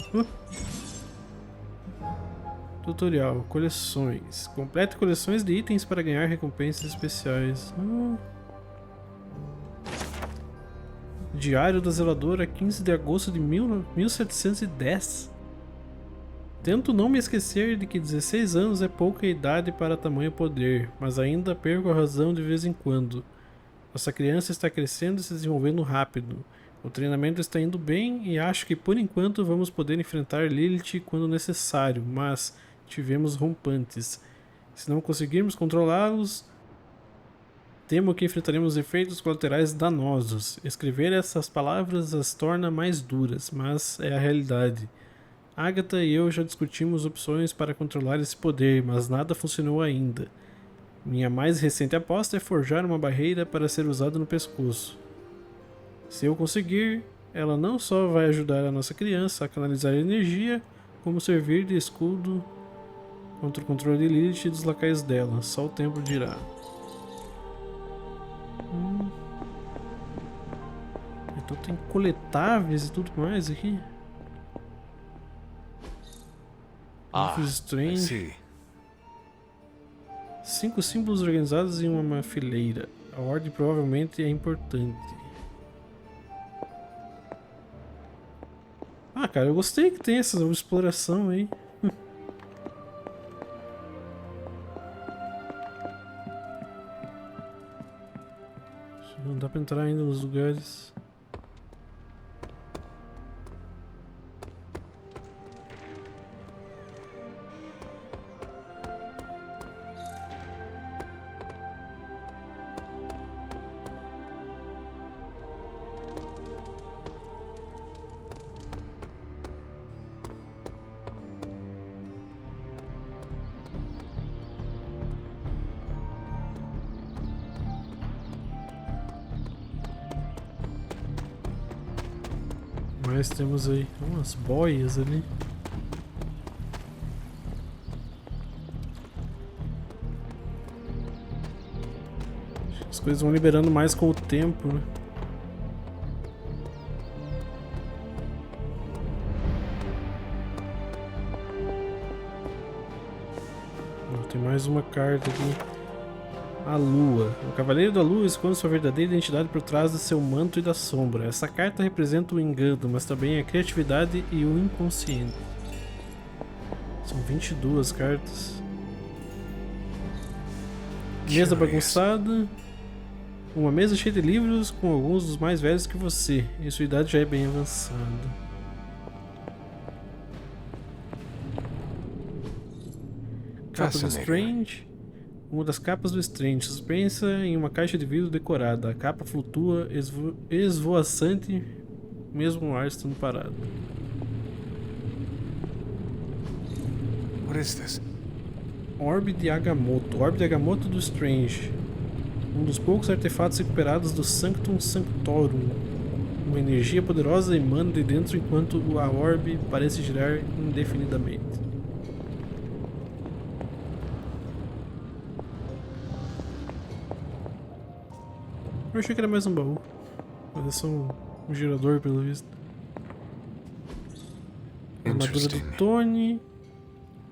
[SPEAKER 1] Tutorial, coleções. Complete coleções de itens para ganhar recompensas especiais. Diário da Zeladora, 15 de agosto de 1710. Tento não me esquecer de que 16 anos é pouca idade para tamanho poder, mas ainda perco a razão de vez em quando. Nossa criança está crescendo e se desenvolvendo rápido. O treinamento está indo bem e acho que por enquanto vamos poder enfrentar Lilith quando necessário, mas tivemos rompantes. Se não conseguirmos controlá-los, temo que enfrentaremos efeitos colaterais danosos. Escrever essas palavras as torna mais duras, mas é a realidade. Agatha e eu já discutimos opções para controlar esse poder, mas nada funcionou ainda. Minha mais recente aposta é forjar uma barreira para ser usada no pescoço. Se eu conseguir, ela não só vai ajudar a nossa criança a canalizar energia, como servir de escudo contra o controle de Lilith e dos lacaios dela. Só o tempo dirá. Então tem coletáveis e tudo mais aqui. Strange. 5 símbolos organizados em uma fileira. A ordem provavelmente é importante. Ah, cara, eu gostei que tem essa exploração aí. Não dá pra entrar ainda nos lugares. Mas temos aí umas boias ali. As coisas vão liberando mais com o tempo, né? Tem mais uma carta aqui. A Lua. O Cavaleiro da Lua esconde sua verdadeira identidade por trás do seu manto e da sombra. Essa carta representa o engano, mas também a criatividade e o inconsciente. São 22 cartas. Mesa bagunçada. Uma mesa cheia de livros com alguns dos mais velhos que você. E sua idade já é bem avançada. Capa do Strange. Uma das capas do Strange. Suspensa em uma caixa de vidro decorada. A capa flutua esvoaçante, mesmo o ar estando parado.
[SPEAKER 13] What is this?
[SPEAKER 1] Orbe de Agamotto. Orbe de Agamotto do Strange. Um dos poucos artefatos recuperados do Sanctum Sanctorum. Uma energia poderosa emana de dentro enquanto a orbe parece girar indefinidamente. Eu achei que era mais um baú. Mas é só um girador, pelo visto. A armadura do Tony.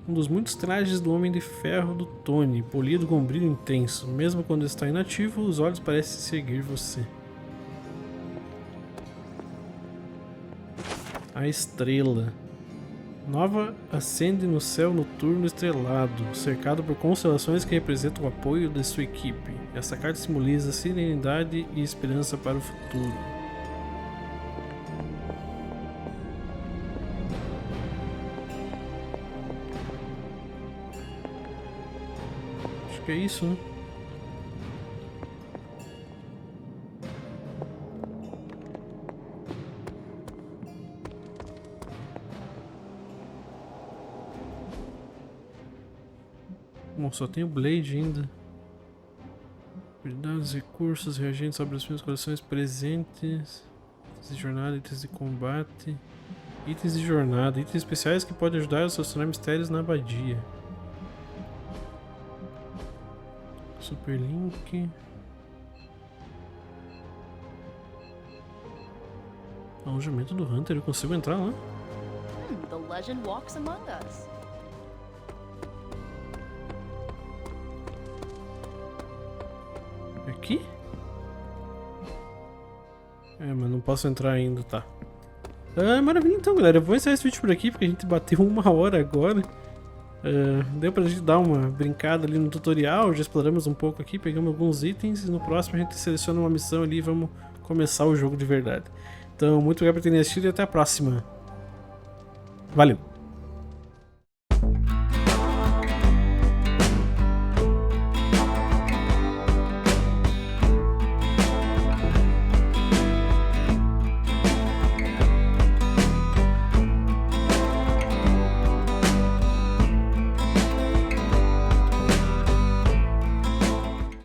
[SPEAKER 1] Um dos muitos trajes do Homem de Ferro do Tony, polido com um brilho intenso. Mesmo quando está inativo, os olhos parecem seguir você. A Estrela. Nova acende no céu noturno estrelado, cercado por constelações que representam o apoio de sua equipe. Essa carta simboliza serenidade e esperança para o futuro. Acho que é isso, né? Bom, só tem o Blade ainda. Habilidades, recursos, reagentes sobre os meus corações presentes. Itens de jornada, itens de combate. Itens de jornada, itens especiais que podem ajudar a solucionar mistérios na abadia. Super Link. Alojamento do Hunter, eu consigo entrar lá?
[SPEAKER 12] The legend walks among us.
[SPEAKER 1] Aqui? É, mas não posso entrar ainda, tá. Maravilha, então, galera. Eu vou encerrar esse vídeo por aqui, porque a gente bateu 1 hora agora. Deu pra gente dar uma brincada ali no tutorial, já exploramos um pouco aqui, pegamos alguns itens, e no próximo a gente seleciona uma missão ali e vamos começar o jogo de verdade. Então, muito obrigado por terem assistido e até a próxima. Valeu!